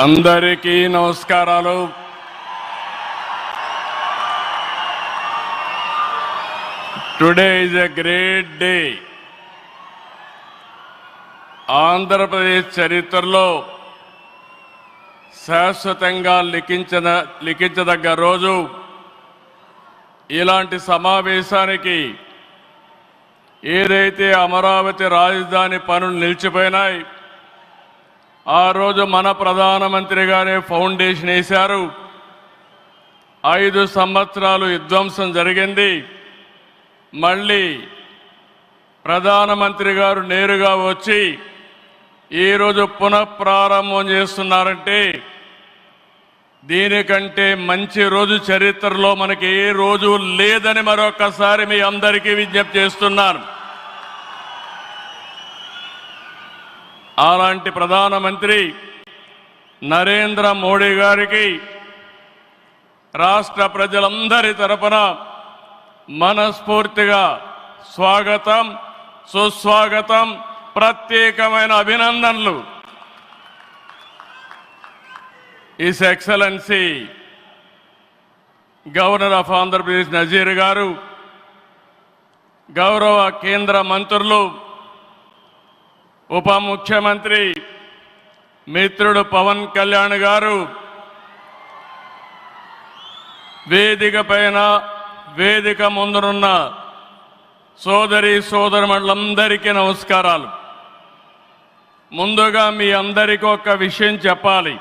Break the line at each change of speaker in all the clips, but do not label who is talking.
అందరికీ నమస్కారాలు. Today is a great day. Andhra Pradesh చరిత్రలో శాశ్వతంగా లిఖించదగ్గ రోజు. ఇలాంటి సమావేశానికి ఏదైతే అమరావతి రాజధాని పనులు నిలిచిపోయినాయి, ఆ రోజు మన ప్రధానమంత్రి గారే ఫౌండేషన్ వేశారు. 5 సంవత్సరాలు విధ్వంసం జరిగింది. మళ్ళీ ప్రధానమంత్రి గారు నేరుగా వచ్చి ఈరోజు పునఃప్రారంభం చేస్తున్నారంటే దీనికంటే మంచి రోజు చరిత్రలో మనకి ఏ రోజు లేదని మరొకసారి మీ అందరికీ విజ్ఞప్తి చేస్తున్నాను. అలాంటి ప్రధానమంత్రి నరేంద్ర మోడీ గారికి రాష్ట్ర ప్రజలందరి తరపున మనస్ఫూర్తిగా స్వాగతం, సుస్వాగతం, ప్రత్యేకమైన అభినందనలు. His excellency governor of Andhra Pradesh Nazeer garu, గౌరవ కేంద్ర మంత్రులు, ఉప ముఖ్యమంత్రి మిత్రుడు పవన్ కళ్యాణ్ గారు, వేదిక పైన వేదిక ముందునున్న సోదరి సోదరులందరికీ నమస్కారాలు. ముందుగా మీ అందరికీ ఒక విషయం చెప్పాలి.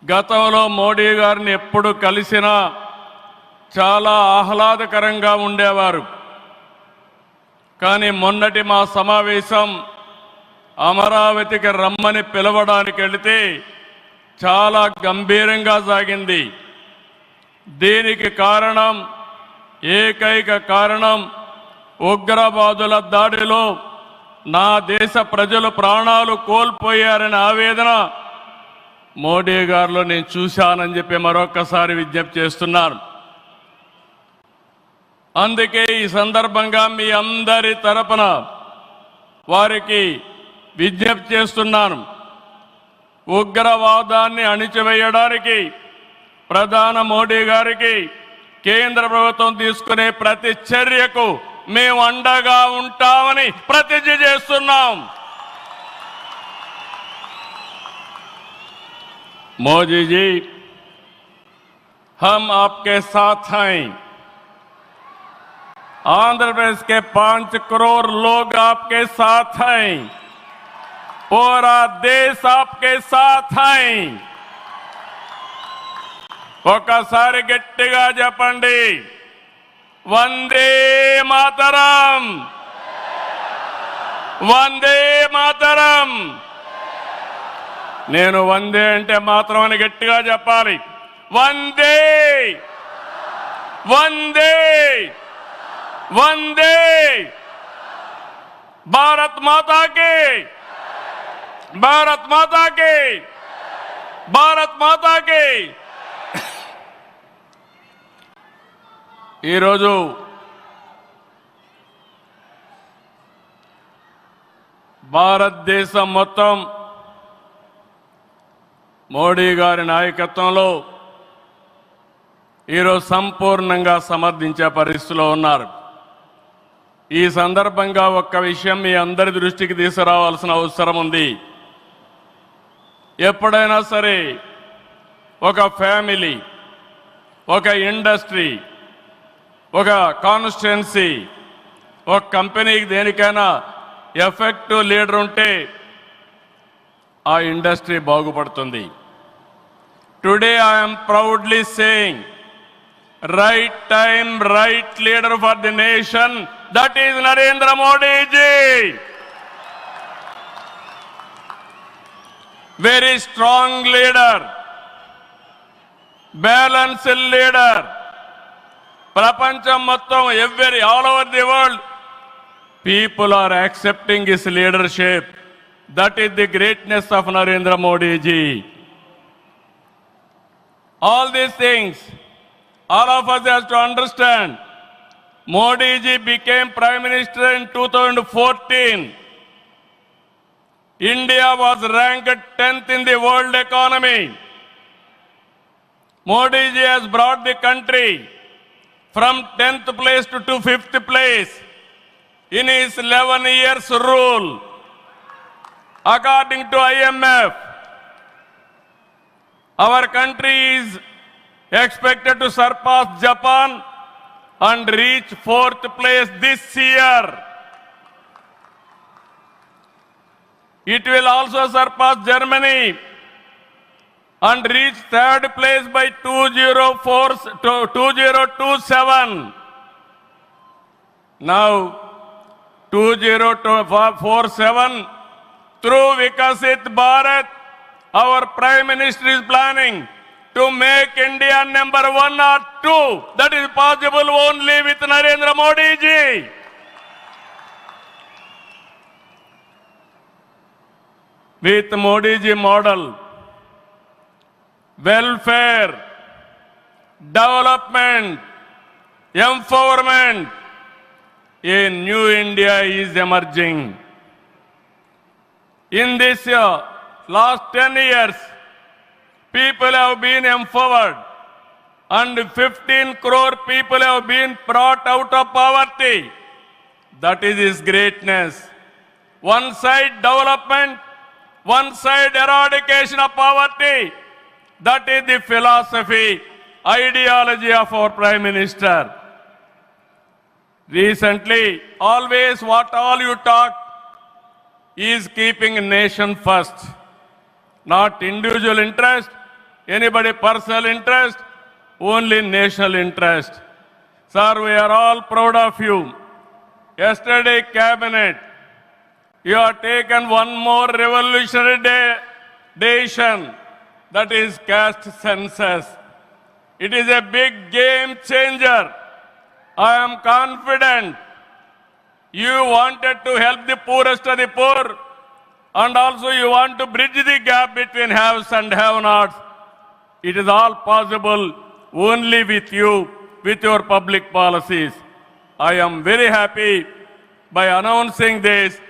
గతంలో మోడీ గారిని ఎప్పుడు కలిసినా చాలా ఆహ్లాదకరంగా ఉండేవారు. కానీ మొన్నటి మా సమావేశం అమరావతికి రమ్మని పిలవడానికి వెళితే చాలా గంభీరంగా సాగింది. దీనికి కారణం, ఏకైక కారణం, ఉగ్రవాదుల దాడిలో నా దేశ ప్రజలు ప్రాణాలు కోల్పోయారనే ఆవేదన మోడీ గారిలో నేను చూశానని చెప్పి మరొకసారి విజ్ఞప్తి చేస్తున్నాను. అందుకే ఈ సందర్భంగా మీ అందరి తరపున వారికి విజ్ఞప్తి చేస్తున్నాను. ఉగ్రవాదాన్ని అణిచివేయడానికి ప్రధాన మోడీ గారికి కేంద్ర ప్రభుత్వం తీసుకునే ప్రతి చర్యకు మేము అండగా ఉంటామని ప్రతిజ్ఞ చేస్తున్నాం. मोदी जी, हम आपके साथ हैं. आंध्र प्रदेश के 5 करोड़ लोग आपके साथ हैं. पूरा देश आपके साथ हैं. ఒకసారి గట్టిగా చెప్పండి, వందే మాతరం, వందే మాతరం. నేను వందే అంటే మాత్రం అని గట్టిగా చెప్పాలి. వందే, వందే, వందే. భారత్ మాతాకి, భారత్ మాతాకి, భారత్ మాతాకి. ఈరోజు భారతదేశం మొత్తం మోడీ గారి నాయకత్వంలో ఈరోజు సంపూర్ణంగా సమర్థించే పరిస్థితిలో ఉన్నారు. ఈ సందర్భంగా ఒక్క విషయం మీ అందరి దృష్టికి తీసుకురావాల్సిన అవసరం ఉంది. ఎప్పుడైనా సరే ఒక ఫ్యామిలీ, ఒక ఇండస్ట్రీ, ఒక కాన్స్టిట్యుయెన్సీ, ఒక కంపెనీకి దేనికైనా ఎఫెక్టివ్ లీడర్ ఉంటే ఆ ఇండస్ట్రీ బాగుపడుతుంది. Today I am proudly saying, right time, right leader for the nation, that is Narendra Modi ji. Very strong leader, balanced leader. ప్రపంచం మొత్తం all over the world people are accepting his leadership. That is the greatness of Narendra Modi ji. All these things, all of us have to understand. Modi ji became Prime Minister in 2014. India was ranked 10th in the world economy. Modi ji has brought the country from 10th place to 5th place in his 11 years rule. According to IMF, our country is expected to surpass Japan and reach 4th place this year. It will also surpass Germany and reach 3rd place by 2027. Now, 2047, through Vikasit Bharat, our Prime Minister is planning to make India number 1 or 2. That is possible only with Narendra Modi ji. With Modi ji model, welfare, development, empowerment, a new India is emerging. In this last 10 years, people have been empowered and 15 crore people have been brought out of poverty. That is his greatness. One side development, one side eradication of poverty. That is the philosophy, ideology of our Prime Minister. Recently, always what all you talk is keeping nation first, not individual interest, anybody personal interest, only national interest. Sir, we are all proud of you. Yesterday, cabinet, you have taken one more revolutionary decision, that is caste census. It is a big game changer. I am confident you wanted to help the poorest of the poor, and also you want to bridge the gap between haves and have-nots. It is all possible only with you, with your public policies. I am very happy by announcing this.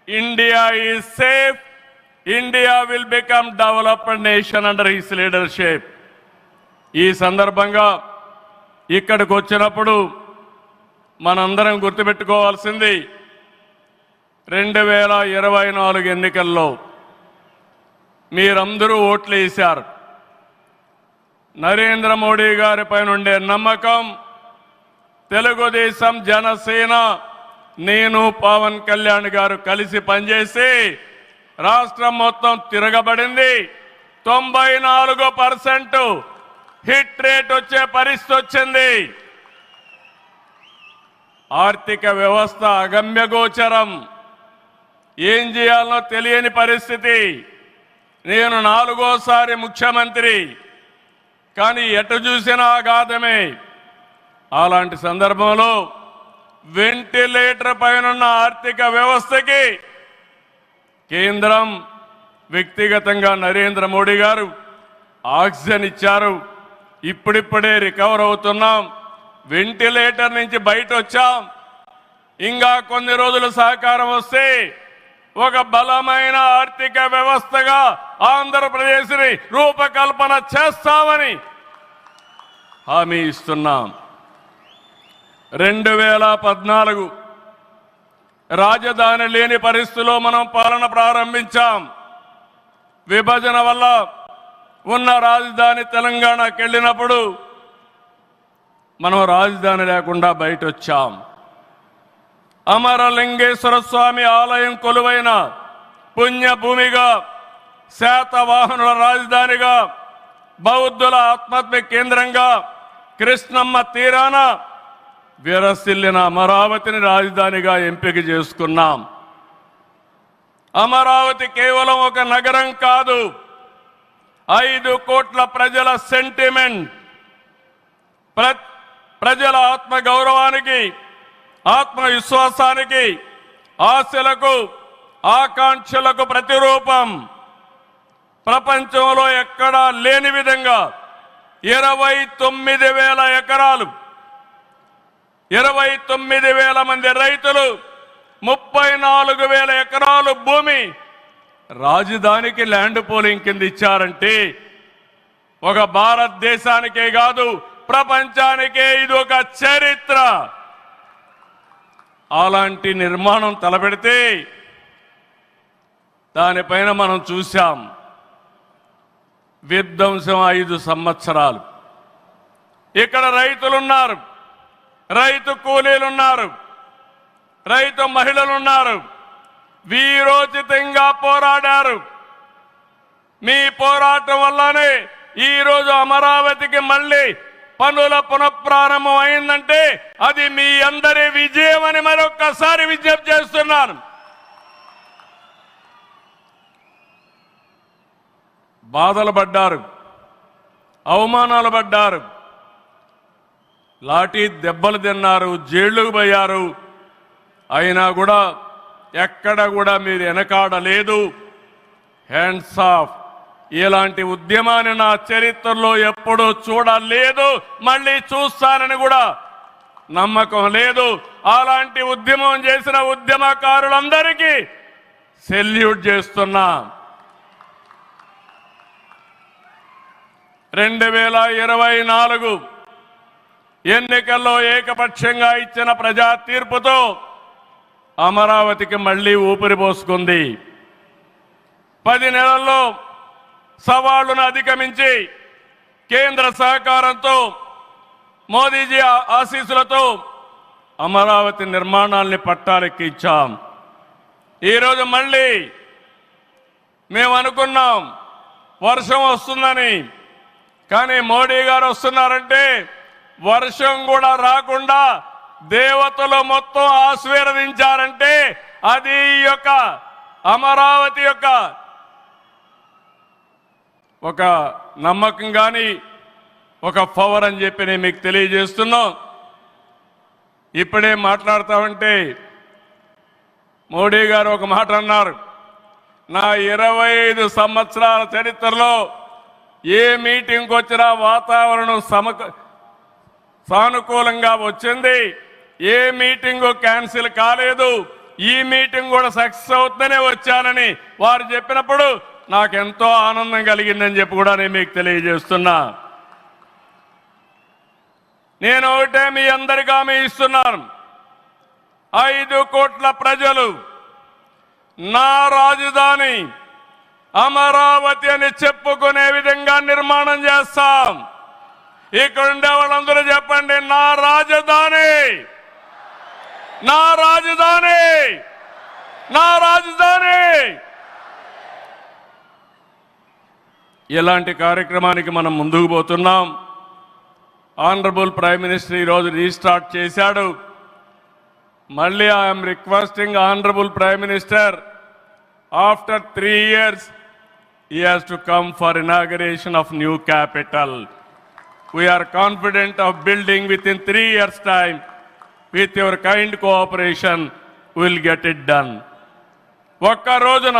India is safe. India will become developed nation under his leadership. ఈ సందర్భంగా ఇక్కడికి వచ్చినప్పుడు మనందరం గుర్తుపెట్టుకోవాల్సింది 2024 ఎన్నికల్లో మీరందరూ ఓట్లు వేశారు. నరేంద్ర మోడీ గారి పైన ఉండే నమ్మకం, తెలుగుదేశం, జనసేన, నేను, పవన్ కళ్యాణ్ గారు కలిసి పనిచేసి రాష్ట్రం మొత్తం తిరగబడింది. 94% హిట్ రేట్ వచ్చే పరిస్థితి వచ్చింది. ఆర్థిక వ్యవస్థ అగమ్యగోచరం, ఏం చేయాలనో తెలియని పరిస్థితి. నేను 4వసారి ముఖ్యమంత్రి, కానీ ఎటు చూసినా ఆఘాతమే. అలాంటి సందర్భంలో వెంటిలేటర్ పైనున్న ఆర్థిక వ్యవస్థకి కేంద్రం, వ్యక్తిగతంగా నరేంద్ర మోడీ గారు ఆక్సిజన్ ఇచ్చారు. ఇప్పుడిప్పుడే రికవర్ అవుతున్నాం, వెంటిలేటర్ నుంచి బయట వచ్చాం. ఇంకా కొన్ని రోజులు సహకారం వస్తే ఒక బలమైన ఆర్థిక వ్యవస్థగా ఆంధ్రప్రదేశ్ని రూపకల్పన చేస్తామని హామీ ఇస్తున్నాం. 2014 రాజధాని లేని పరిస్థితిలో మనం పాలన ప్రారంభించాం. విభజన వల్ల ఉన్న రాజధాని తెలంగాణకి వెళ్ళినప్పుడు మనం రాజధాని లేకుండా బయట వచ్చాం. అమరలింగేశ్వర స్వామి ఆలయం కొలువైన పుణ్యభూమిగా, శాతవాహనుల రాజధానిగా, బౌద్ధుల ఆత్మహత్య కేంద్రంగా, కృష్ణమ్మ తీరాన విరసిల్లిన అమరావతిని రాజధానిగా ఎంపిక చేసుకున్నాం. అమరావతి కేవలం ఒక నగరం కాదు, 5 కోట్ల ప్రజల సెంటిమెంట్. ప్రజల ఆత్మ గౌరవానికి, ఆత్మవిశ్వాసానికి, ఆశలకు, ఆకాంక్షలకు ప్రతిరూపం. ప్రపంచంలో ఎక్కడా లేని విధంగా 29,000 ఎకరాలు, 29,000 మంది రైతులు, 34,000 ఎకరాలు భూమి రాజధానికి ల్యాండ్ పోలింగ్ కింద ఇచ్చారంటే ఒక భారతదేశానికే కాదు ప్రపంచానికే ఇది ఒక చరిత్ర. అలాంటి నిర్మాణం తలపెడితే దానిపైన మనం చూశాం విధ్వంసం 5 సంవత్సరాలు. ఇక్కడ రైతులున్నారు, రైతు కూలీలున్నారు, రైతు మహిళలున్నారు, వీరోచితంగా పోరాడారు. మీ పోరాటం వల్లనే ఈరోజు అమరావతికి మళ్ళీ పనుల పునఃప్రారంభం అయిందంటే అది మీ అందరి విజయం అని మరొక్కసారి విజ్ఞప్తి చేస్తున్నాను. బాధలు పడ్డారు, అవమానాలు పడ్డారు, లాఠీ దెబ్బలు తిన్నారు, జైళ్లకు పోయారు. అయినా కూడా ఎక్కడ కూడా మీరు వెనకాడలేదు. Hands of. ఇలాంటి ఉద్యమాన్ని నా చరిత్రలో ఎప్పుడూ చూడలేదు, మళ్ళీ చూస్తానని కూడా నమ్మకం లేదు. అలాంటి ఉద్యమం చేసిన ఉద్యమకారులందరికీ సెల్యూట్ చేస్తున్నా. 2024 ఎన్నికల్లో ఏకపక్షంగా ఇచ్చిన ప్రజా తీర్పుతో అమరావతికి మళ్లీ ఊపిరి పోసుకుంది. 10 నెలల్లో సవాళ్లను అధిగమించి కేంద్ర సహకారంతో మోదీజీ ఆశీస్సులతో అమరావతి నిర్మాణాల్ని పట్టాలెక్కించాం. ఈరోజు మళ్ళీ మేము అనుకున్నాం వర్షం వస్తుందని, కానీ మోడీ గారు వస్తున్నారంటే వర్షం కూడా రాకుండా దేవతలు మొత్తం ఆశీర్వదించారంటే అది ఈ యొక్క అమరావతి యొక్క ఒక నమ్మకం కానీ ఒక పవర్ అని చెప్పి నేను మీకు తెలియజేస్తున్నాం. ఇప్పుడే మాట్లాడతామంటే మోడీ గారు ఒక మాట అన్నారు, నా 25 సంవత్సరాల చరిత్రలో ఏ మీటింగ్కి వచ్చినా వాతావరణం సానుకూలంగా వచ్చింది, ఏ మీటింగు క్యాన్సిల్ కాలేదు, ఈ మీటింగ్ కూడా సక్సెస్ అవుతుందనే వచ్చానని వారు చెప్పినప్పుడు నాకెంతో ఆనందం కలిగిందని చెప్పి కూడా నేను మీకు తెలియజేస్తున్నా. నేను ఒకటే మీ అందరికీ హామీ ఇస్తున్నాను, 5 కోట్ల ప్రజలు నా రాజధాని అమరావతి అని చెప్పుకునే విధంగా నిర్మాణం చేస్తాం. ఇక్కడ ఉండే వాళ్ళందరూ చెప్పండి, నా రాజధాని, నా రాజధాని, నా రాజధాని. ఇలాంటి కార్యక్రమానికి మనం ముందుకు పోతున్నాం. ఆనరబుల్ ప్రైమ్ మినిస్టర్ ఈరోజు రీస్టార్ట్ చేశాడు. మళ్ళీ I'm requesting honourable prime minister, after 3 years he has to come for inauguration of new capital. We are confident of building within 3 years time. With your kind cooperation we will get it done. ఒక్క రోజున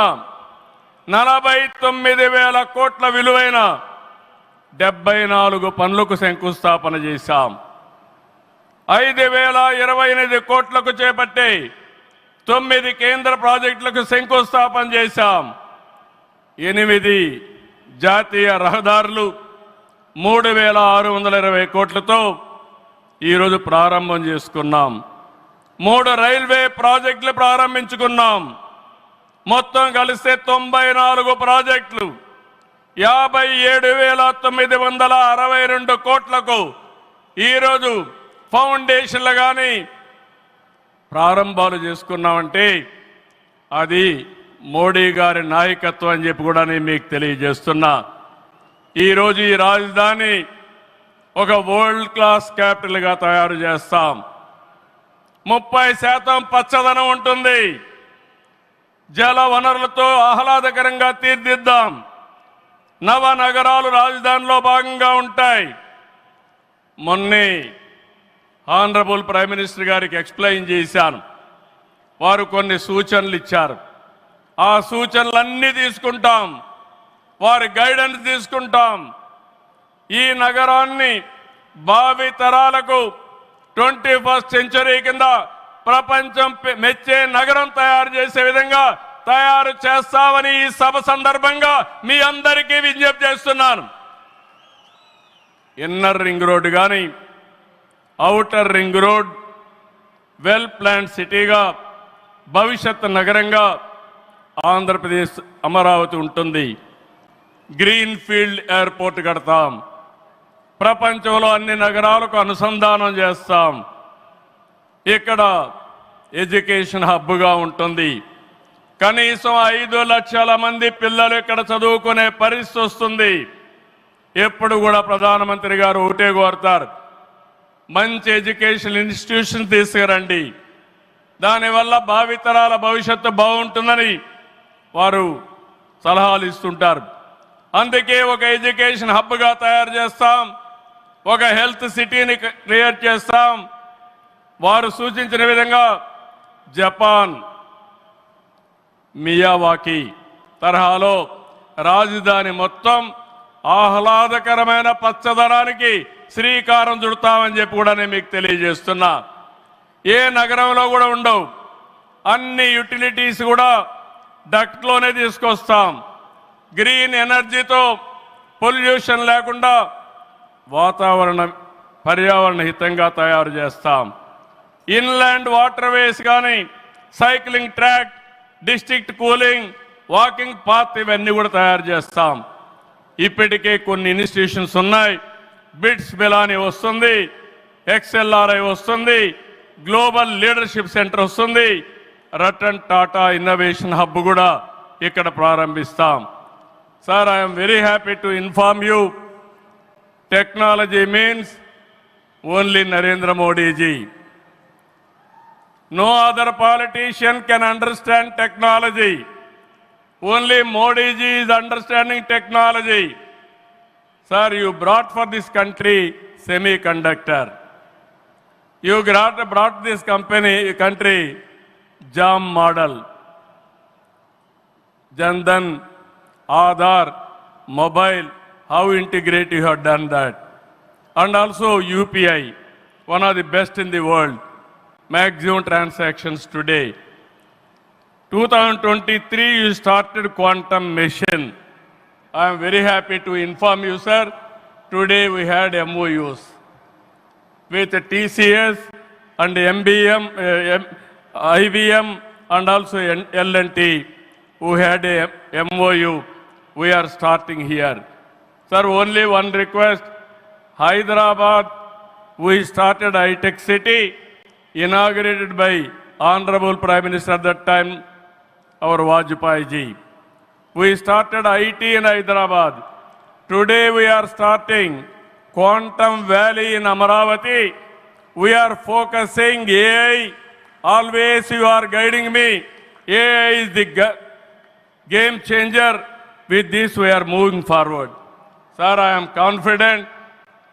49,000 కోట్ల విలువైన 74 పనులకు శంకుస్థాపన చేశాం. 5,028 కోట్లకు చేపట్టే 9 కేంద్ర ప్రాజెక్టులకు శంకుస్థాపన చేశాం. 8 జాతీయ రహదారులు 3,620 కోట్లతో ఈరోజు ప్రారంభం చేసుకున్నాం. 3 రైల్వే ప్రాజెక్టులు ప్రారంభించుకున్నాం. మొత్తం కలిస్తే 94 ప్రాజెక్టులు 57,962 కోట్లకు ఈరోజు ఫౌండేషన్లు కానీ ప్రారంభాలు చేసుకున్నామంటే అది మోడీ గారి నాయకత్వం అని చెప్పి కూడా నేను మీకు తెలియజేస్తున్నా. ఈరోజు ఈ రాజధాని ఒక వరల్డ్ క్లాస్ క్యాపిటల్గా తయారు చేస్తాం. 30% పచ్చదనం ఉంటుంది. జల వనరులతో ఆహ్లాదకరంగా తీర్చిదిద్దాం. నవ నగరాలు రాజధానిలో భాగంగా ఉంటాయి. మొన్నే ఆనరబుల్ ప్రైమ్ మినిస్టర్ గారికి ఎక్స్ప్లెయిన్ చేశాను. వారు కొన్ని సూచనలు ఇచ్చారు. ఆ సూచనలన్నీ తీసుకుంటాం, వారి గైడెన్స్ తీసుకుంటాం. ఈ నగరాన్ని భావి తరాలకు 21st సెంచరీ కింద ప్రపంచం మెచ్చే నగరం తయారు చేసే విధంగా తయారు చేస్తామని ఈ సభ సందర్భంగా మీ అందరికీ విజ్ఞప్తి చేస్తున్నాను. ఇన్నర్ రింగ్ రోడ్ కానీ outer ring road well planned సిటీగా భవిష్యత్ నగరంగా ఆంధ్రప్రదేశ్ అమరావతి ఉంటుంది. గ్రీన్ ఫీల్డ్ ఎయిర్పోర్ట్ కడతాం. ప్రపంచంలో అన్ని నగరాలకు అనుసంధానం చేస్తాం. ఇక్కడ ఎడ్యుకేషన్ హబ్గా ఉంటుంది. కనీసం 5 లక్షల మంది పిల్లలు ఇక్కడ చదువుకునే పరిస్థితి వస్తుంది. ఎప్పుడు కూడా ప్రధానమంత్రి గారు ఒకటే కోరుతారు, మంచి ఎడ్యుకేషన్ ఇన్స్టిట్యూషన్ తీసుకురండి, దానివల్ల భావితరాల భవిష్యత్తు బాగుంటుందని వారు సలహాలు ఇస్తుంటారు. అందుకే ఒక ఎడ్యుకేషన్ హబ్గా తయారు చేస్తాం, ఒక హెల్త్ సిటీని క్రియేట్ చేస్తాం. వారు సూచించిన విధంగా జపాన్ మియావాకి తరహాలో రాజధాని మొత్తం ఆహ్లాదకరమైన పచ్చదనానికి శ్రీకారం చుడతామని చెప్పి కూడా నేను మీకు తెలియజేస్తున్నా. ఏ నగరంలో కూడా ఉండవు, అన్ని యుటిలిటీస్ కూడా డక్ట్లోనే తీసుకొస్తాం. గ్రీన్ ఎనర్జీతో పొల్యూషన్ లేకుండా పర్యావరణ హితంగా తయారు చేస్తాం. ఇన్లాండ్ వాటర్ వేస్ కానీ, cycling track, district cooling, walking path ఇవన్నీ కూడా తయారు చేస్తాం. ఇప్పటికే కొన్ని ఇన్స్టిట్యూషన్స్ ఉన్నాయి. బిట్స్ బిలాని వస్తుంది, XLRI వస్తుంది, గ్లోబల్ లీడర్షిప్ సెంటర్ వస్తుంది, రతన్ టాటా ఇన్నోవేషన్ హబ్ కూడా ఇక్కడ ప్రారంభిస్తాం. Sir, I'm very happy to inform you, technology means only Narendra Modi ji. No other politician can understand technology. Only Modi ji is understanding technology. Sir, you brought for this country semiconductor. You brought this country JAM model. Jandan, Aadhaar, mobile, how integrate you have done that. And also UPI, one of the best in the world, maximum transactions today. 2023 you started quantum machine. I am very happy to inform you, sir, today we had MOUs with TCS and MBM, IBM and also L&T who had a MOU. We are starting here. Sir, only one request. Hyderabad, we started high-tech city, inaugurated by Honorable Prime Minister at that time, our Vajpayee ji. We started IT in Hyderabad. Today we are starting Quantum Valley in Amaravati. We are focusing AI. Always you are guiding me. AI is the game changer. With this we are moving forward. Sir, I am confident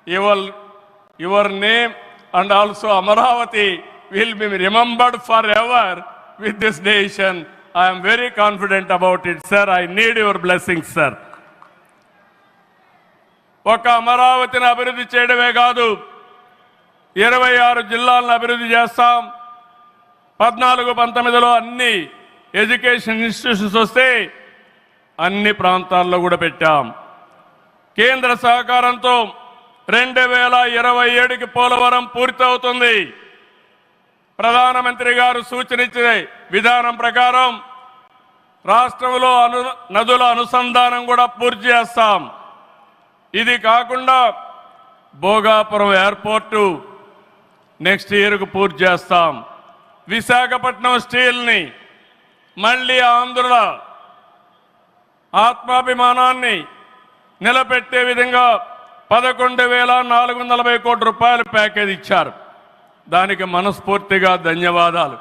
your name and also Amaravati will be remembered forever with this nation. I am very confident about it, sir. I need your blessings, sir. ఒక అమరావతిని అభివృద్ధి చేయడమే కాదు, 26 జిల్లాలను అభివృద్ధి చేస్తాం. 14-19లో అన్ని education institutions వస్తే అన్ని ప్రాంతాల్లో కూడా పెట్టాం. కేంద్ర సహకారంతో 2027కి పోలవరం పూర్తవుతుంది. ప్రధానమంత్రి గారు సూచనిచ్చే విధానం ప్రకారం రాష్ట్రంలో నదుల అనుసంధానం కూడా పూర్తి చేస్తాం. ఇది కాకుండా భోగాపురం ఎయిర్పోర్టు నెక్స్ట్ ఇయర్కు పూర్తి చేస్తాం. విశాఖపట్నం స్టీల్ని మళ్ళీ ఆంధ్రుల ఆత్మాభిమానాన్ని నిలబెట్టే విధంగా 11,440 కోట్ల రూపాయల ప్యాకేజ్ ఇచ్చారు. దానికి మనస్ఫూర్తిగా ధన్యవాదాలు.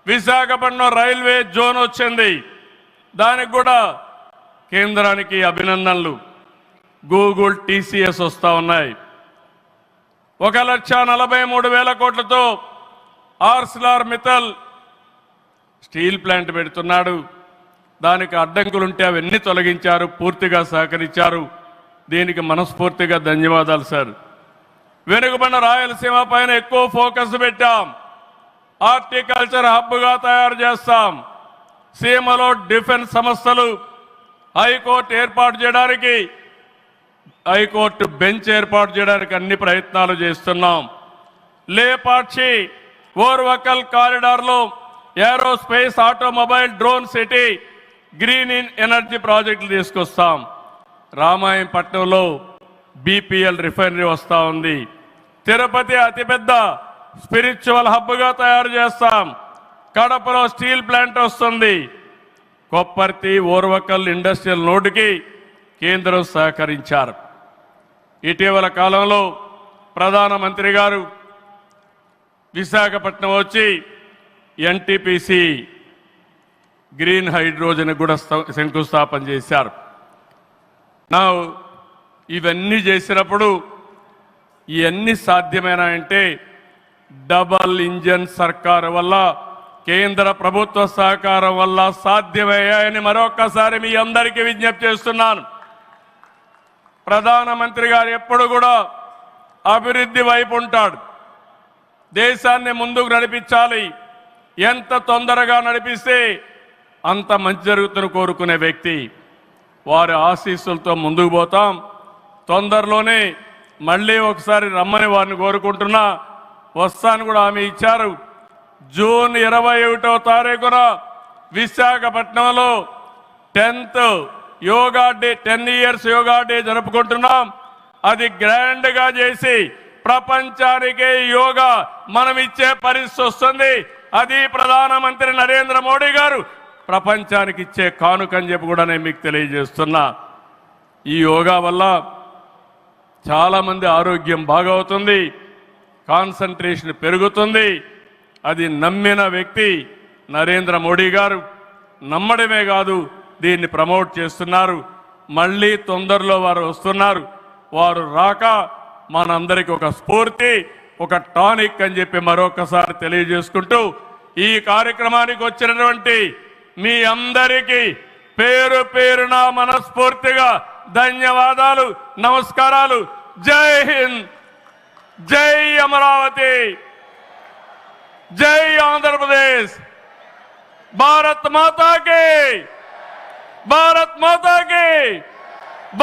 విశాఖపట్నం రైల్వే జోన్ వచ్చింది, దానికి కూడా కేంద్రానికి అభినందనలు. గూగుల్, TCS వస్తూ ఉన్నాయి. 1,43,000 కోట్లతో ఆర్సిలార్ మిత్తల్ స్టీల్ ప్లాంట్ పెడుతున్నాడు. దానికి అడ్డంకులుంటే అవన్నీ తొలగించారు, పూర్తిగా సహకరించారు. దీనికి మనస్ఫూర్తిగా ధన్యవాదాలు సార్. వెనుకబడిన రాయలసీమ పైన ఎక్కువ ఫోకస్ పెట్టాం. హార్టికల్చర్ హబ్గా తయారు చేస్తాం. సీమలో డిఫెన్స్ సంస్థలు, హైకోర్టు ఏర్పాటు చేయడానికి, హైకోర్టు బెంచ్ ఏర్పాటు చేయడానికి అన్ని ప్రయత్నాలు చేస్తున్నాం. లేపాక్షి ఓర్వకల్ కారిడార్లో aerospace, automobile, drone city, green energy ప్రాజెక్టులు తీసుకొస్తాం. రామాయంపట్నంలో బీపీఎల్ రిఫైనరీ వస్తూ ఉంది. తిరుపతి అతిపెద్ద స్పిరిచువల్ హబ్గా తయారు చేస్తాం. కడపలో స్టీల్ ప్లాంట్ వస్తుంది. కొప్పర్తి ఓర్వకల్ ఇండస్ట్రియల్ నోడ్కి కేంద్రం సహకరించారు. ఇటీవల కాలంలో ప్రధానమంత్రి గారు విశాఖపట్నం వచ్చి ఎన్టీపీసీ గ్రీన్ హైడ్రోజన్ కూడా శంకుస్థాపన చేశారు. ఇవన్నీ చేసినప్పుడు ఇవన్నీ సాధ్యమేనా డబల్ ఇంజన్ సర్కారు వల్ల, కేంద్ర ప్రభుత్వ సహకారం వల్ల సాధ్యమయ్యాయని మరొక్కసారి మీ అందరికీ విజ్ఞప్తి చేస్తున్నాను. ప్రధానమంత్రి గారు ఎప్పుడు కూడా అభివృద్ధి వైపు ఉంటాడు. దేశాన్ని ముందుకు నడిపించాలి. ఎంత తొందరగా నడిపిస్తే అంత మంచి జరుగుతుందని కోరుకునే వ్యక్తి. వారి ఆశీస్సులతో ముందుకు పోతాం. తొందరలోనే మళ్ళీ ఒకసారి రమ్మని వారిని కోరుకుంటున్నా. వస్తాను కూడా హామీ ఇచ్చారు. జూన్ 21వ తారీఖున విశాఖపట్నంలో 10th yoga day, 10 years yoga day జరుపుకుంటున్నాం. అది గ్రాండ్ గా చేసి ప్రపంచానికి యోగా మనం ఇచ్చే పరిస్థితి వస్తుంది. అది ప్రధానమంత్రి నరేంద్ర మోడీ గారు ప్రపంచానికి ఇచ్చే కానుకని చెప్పి కూడా నేను మీకు తెలియజేస్తున్నా. ఈ యోగా వల్ల చాలామంది ఆరోగ్యం బాగవుతుంది, కాన్సంట్రేషన్ పెరుగుతుంది. అది నమ్మిన వ్యక్తి నరేంద్ర మోడీ గారు. నమ్మడమే కాదు, దీన్ని ప్రమోట్ చేస్తున్నారు. మళ్ళీ తొందరలో వారు వస్తున్నారు. వారు రాక మనందరికీ ఒక స్ఫూర్తి, ఒక టానిక్ అని చెప్పి మరొకసారి తెలియజేసుకుంటూ ఈ కార్యక్రమానికి వచ్చినటువంటి మీ అందరికీ పేరు పేరున మనస్ఫూర్తిగా ధన్యవాదాలు, నమస్కారాలు. జై హింద్, జై అమరావతి, జై ఆంధ్రప్రదేశ్, భారత్ మాతా కి, భారత్ మాతా కి,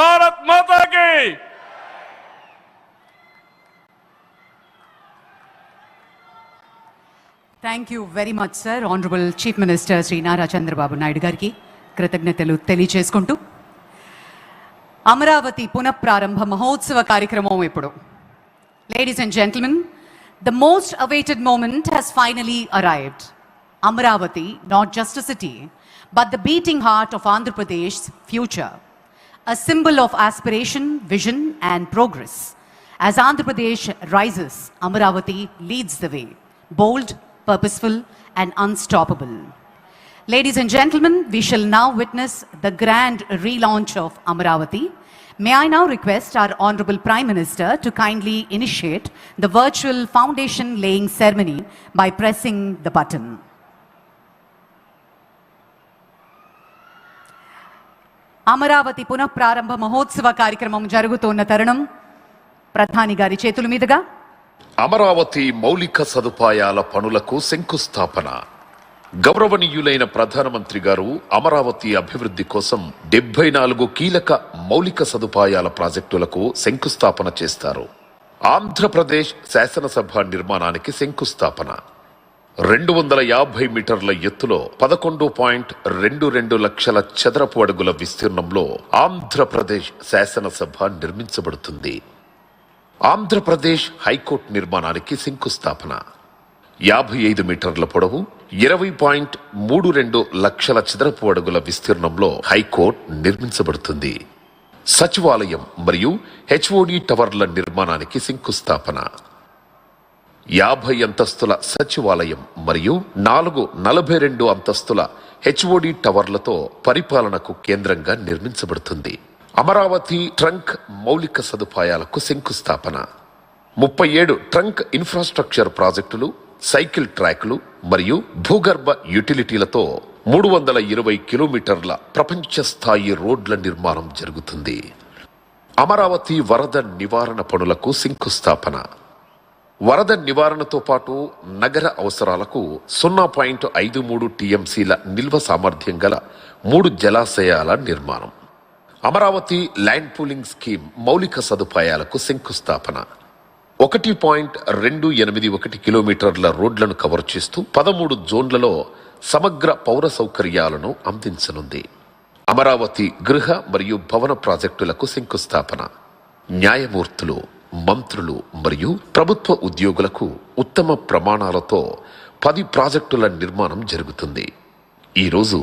భారత్ మాతా కి.
Thank you very much sir. Honourable chief minister Shri Nara Chandrababu Naidu గారికి కృతజ్ఞతలు తెలియజేసుకుంటూ అమరావతి పునఃప్రారంభ మహోత్సవ కార్యక్రమం ఇప్పుడు. Ladies and gentlemen, the most awaited moment has finally arrived. Amaravati, not just a city, but the beating heart of Andhra Pradesh's future. A symbol of aspiration, vision and progress. As Andhra Pradesh rises, Amaravati leads the way. Bold, purposeful and unstoppable. Ladies and gentlemen, we shall now witness the grand relaunch of Amaravati. May I now request our Honorable Prime Minister to kindly initiate the virtual foundation laying ceremony by pressing the button. Amaravati పునఃప్రారంభ మహోత్సవ కార్యక్రమం జరుగుతున్న తరుణం ప్రధాని గారి చేతుల మీదుగా
అమరావతి మౌలిక సదుపాయాల పనులకు శంకుస్థాపన. గౌరవనీయులైన ప్రధానమంత్రి గారు అమరావతి అభివృద్ధి కోసం 74 కీలక మౌలిక సదుపాయాల ప్రాజెక్టులకు శంకుస్థాపన చేస్తారు. ఆంధ్రప్రదేశ్ శాసనసభ నిర్మాణానికి శంకుస్థాపన. 250 మీటర్ల ఎత్తులో 11.22 లక్షల చదరపు అడుగుల విస్తీర్ణంలో ఆంధ్రప్రదేశ్ శాసనసభ నిర్మించబడుతుంది. ఆంధ్రప్రదేశ్ హైకోర్టు నిర్మాణానికి శంకుస్థాపన. 55 మీటర్ల పొడవు, 20.32 లక్షల చదరపు అడుగుల విస్తీర్ణంలో హైకోర్టు నిర్మించబడుతుంది. సచివాలయం మరియు హెచ్ఓడి టవర్ల నిర్మాణానికి శంకుస్థాపన. 50 అంతస్తుల సచివాలయం మరియు 42 అంతస్తుల హెచ్ఓడి టవర్లతో పరిపాలనకు కేంద్రంగా నిర్మించబడుతుంది. అమరావతి ట్రంక్ మౌలిక సదుపాయాలకు శంకుస్థాపన. 37 ట్రంక్ ఇన్ఫ్రాస్ట్రక్చర్ ప్రాజెక్టులు, సైకిల్ ట్రాక్లు మరియు భూగర్భ యుటిలిటీలతో 320 కిలోమీటర్ల ప్రపంచ స్థాయి రోడ్ల నిర్మాణం జరుగుతుంది. అమరావతి వరద నివారణ పనులకు శంకుస్థాపన. వరద నివారణతో పాటు నగర అవసరాలకు 0.53 టీఎంసీల నిల్వ సామర్థ్యం గల 3 జలాశయాల నిర్మాణం. అమరావతి ల్యాండ్ పూలింగ్ స్కీమ్ మౌలిక సదుపాయాలకు శంకుస్థాపన. 1.281 కిలోమీటర్ల రోడ్లను కవర్ చేస్తూ 13 జోన్లలో సమగ్ర పౌర సౌకర్యాలను అందించనుంది. అమరావతి గృహ మరియు భవన ప్రాజెక్టులకు శంకుస్థాపన. న్యాయమూర్తులు, మంత్రులు మరియు ప్రభుత్వ ఉద్యోగులకు ఉత్తమ ప్రమాణాలతో 10 ప్రాజెక్టుల నిర్మాణం జరుగుతుంది. ఈరోజు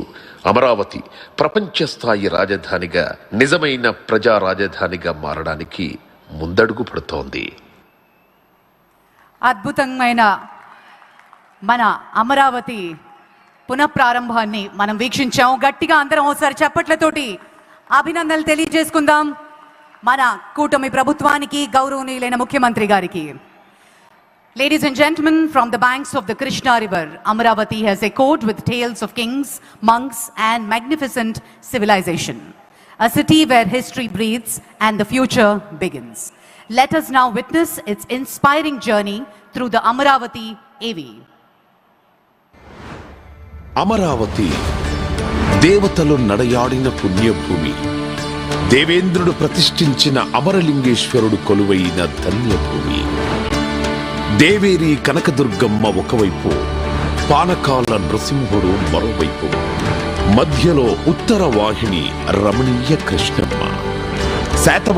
అమరావతి ప్రపంచ స్థాయి రాజధానిగా, నిజమైన ప్రజా రాజధానిగా మారడానికి ముందడుగు పడుతోంది.
అద్భుతమైన మన అమరావతి పునఃప్రారంభాన్ని మనం వీక్షించాం. గట్టిగా అందరం ఒకసారి చప్పట్లతోటి అభినందనలు తెలియజేసుకుందాం మన కూటమి ప్రభుత్వానికి, గౌరవనీయులైన ముఖ్యమంత్రి గారికి. Ladies and gentlemen, from the banks of the Krishna River, Amaravati has echoed with tales of kings, monks and magnificent civilization. A city where history breathes and the future begins. Let us now witness its inspiring journey through the Amaravati AV.
Amaravati దేవతలు నడయాడిన పుణ్యభూమి. దేవేంద్రుడు ప్రతిష్ఠించిన అమరలింగేశ్వరుడు కొలువైన ధన్యభూమి. దేవేరి కనకదుర్గమ్మ ఒకవైపు, పానకాల నృసింహుడు మరోవైపు, మధ్యలో ఉత్తర వాహిని రమణీయ కృష్ణమ్మ.